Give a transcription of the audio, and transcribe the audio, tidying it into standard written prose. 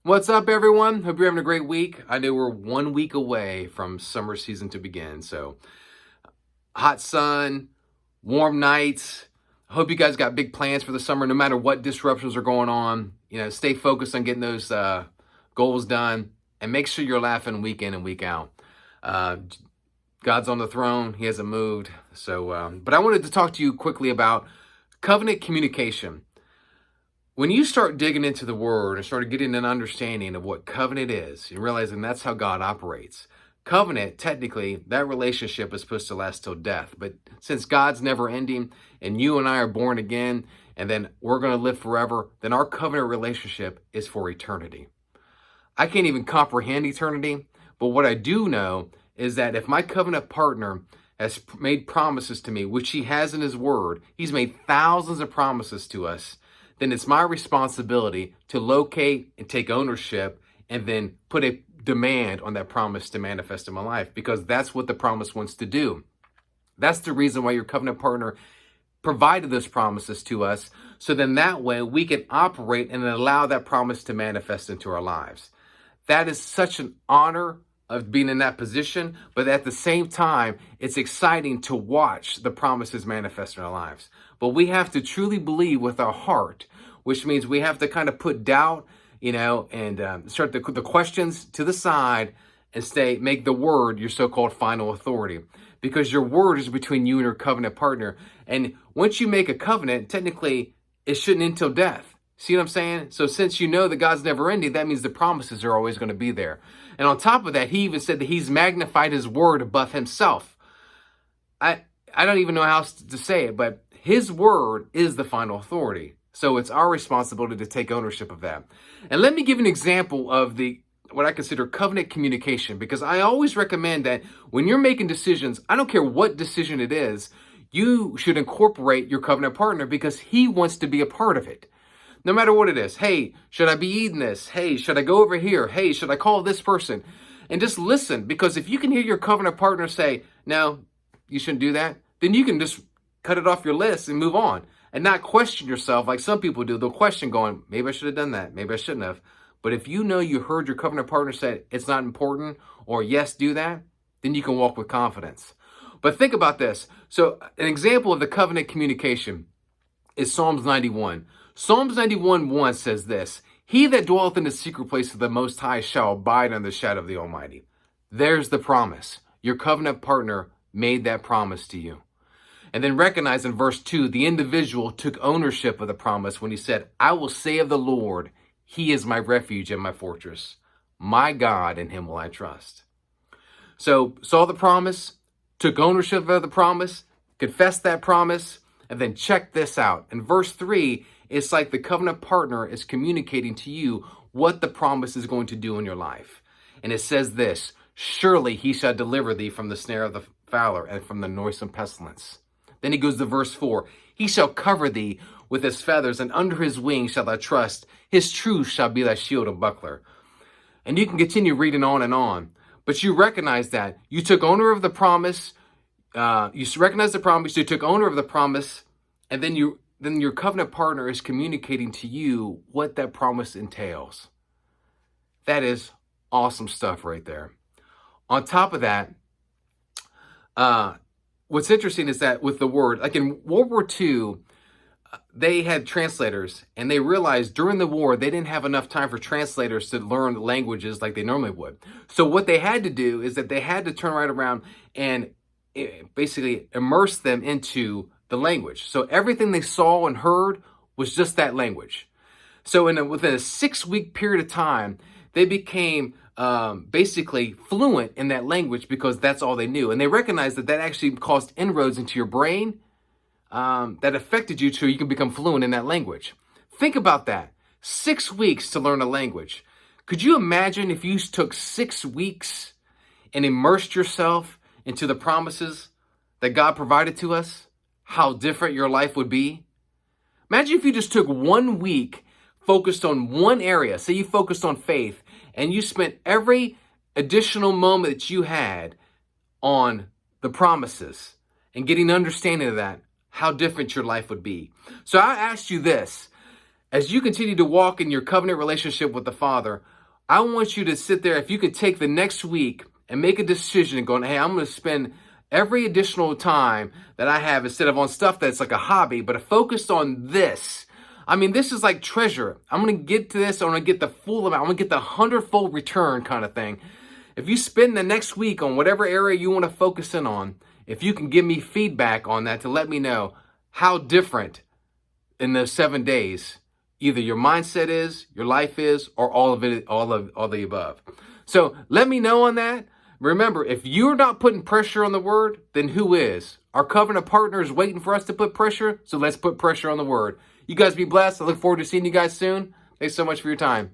What's up, everyone? Hope you're having a great week. I know we're 1 week away from summer season to begin. So, hot sun, warm nights. I hope you guys got big plans for the summer, no matter what disruptions are going on. Stay focused on getting those goals done and make sure you're laughing week in and week out. Uh, God's on the throne, He hasn't moved. But I wanted to talk to you quickly about covenant communication. When you start digging into the word and start getting an understanding of what covenant is, you're realizing that's how God operates. Covenant, technically, that relationship is supposed to last till death. But since God's never ending and you and I are born again and then we're going to live forever, then our covenant relationship is for eternity. I can't even comprehend eternity, but what I do know is that if my covenant partner has made promises to me, which he has in his word, he's made thousands of promises to us, then it's my responsibility to locate and take ownership and then put a demand on that promise to manifest in my life, because that's what the promise wants to do. That's the reason why your covenant partner provided those promises to us. So then that way we can operate and allow that promise to manifest into our lives. That is such an honor of being in that position, but at the same time, it's exciting to watch the promises manifest in our lives. But we have to truly believe with our heart, which means we have to kind of put doubt, and start the questions to the side and make the word your so-called final authority, because your word is between you and your covenant partner. And once you make a covenant, technically, it shouldn't end till death. See what I'm saying? So since you know that God's never ending, that means the promises are always going to be there. And on top of that, he even said that he's magnified his word above himself. I don't even know how else to say it, but his word is the final authority. So it's our responsibility to take ownership of that. And let me give an example of what I consider covenant communication, because I always recommend that when you're making decisions, I don't care what decision it is, you should incorporate your covenant partner because he wants to be a part of it. No matter what it is. Hey, should I be eating this? Hey, should I go over here? Hey, should I call this person? And just listen, because if you can hear your covenant partner say, no, you shouldn't do that, then you can just cut it off your list and move on and not question yourself like some people do. They'll question going, maybe I should have done that. Maybe I shouldn't have. But if you know you heard your covenant partner say it's not important or yes, do that, then you can walk with confidence. But think about this. So an example of the covenant communication is Psalms 91. Psalms 91:1 says this: he that dwelleth in the secret place of the Most High shall abide under the shadow of the Almighty. There's the promise. Your covenant partner made that promise to you. And then recognize in verse 2, the individual took ownership of the promise when he said, I will say of the Lord, he is my refuge and my fortress. My God, in him will I trust. So saw the promise, took ownership of the promise, confessed that promise, and then check this out. In verse 3, it's like the covenant partner is communicating to you what the promise is going to do in your life. And it says this: surely he shall deliver thee from the snare of the fowler and from the noisome pestilence. Then he goes to verse 4. He shall cover thee with his feathers, and under his wings shalt thou trust. His truth shall be thy shield and buckler. And you can continue reading on and on. But you recognize that you took owner of the promise. You recognize the promise. You took owner of the promise. And then your covenant partner is communicating to you what that promise entails. That is awesome stuff right there. On top of that, what's interesting is that with the word, like in World War II, they had translators, and they realized during the war, they didn't have enough time for translators to learn languages like they normally would. So what they had to do is that they had to turn right around and basically immerse them into the language. So everything they saw and heard was just that language. So within a 6-week period of time, they became basically fluent in that language because that's all they knew. And they recognized that actually caused inroads into your brain that affected you so you can become fluent in that language. Think about that. 6 weeks to learn a language. Could you imagine if you took 6 weeks and immersed yourself into the promises that God provided to us? How different your life would be. Imagine if you just took 1 week, focused on one area. Say you focused on faith, and you spent every additional moment that you had on the promises and getting understanding of that, how different your life would be. So I asked you this: as you continue to walk in your covenant relationship with the Father, I want you to sit there. If you could take the next week and make a decision and going, hey, I'm going to spend every additional time that I have instead of on stuff that's like a hobby, but focused on this. I mean, this is like treasure. I'm going to get to this. I'm going to get the full amount. I'm going to get the 100-fold return kind of thing. If you spend the next week on whatever area you want to focus in on, if you can give me feedback on that to let me know how different in those 7 days, either your mindset is, your life is, or all of it, all the above. So let me know on that. Remember, if you're not putting pressure on the word, then who is? Our covenant partner is waiting for us to put pressure, so let's put pressure on the word. You guys be blessed. I look forward to seeing you guys soon. Thanks so much for your time.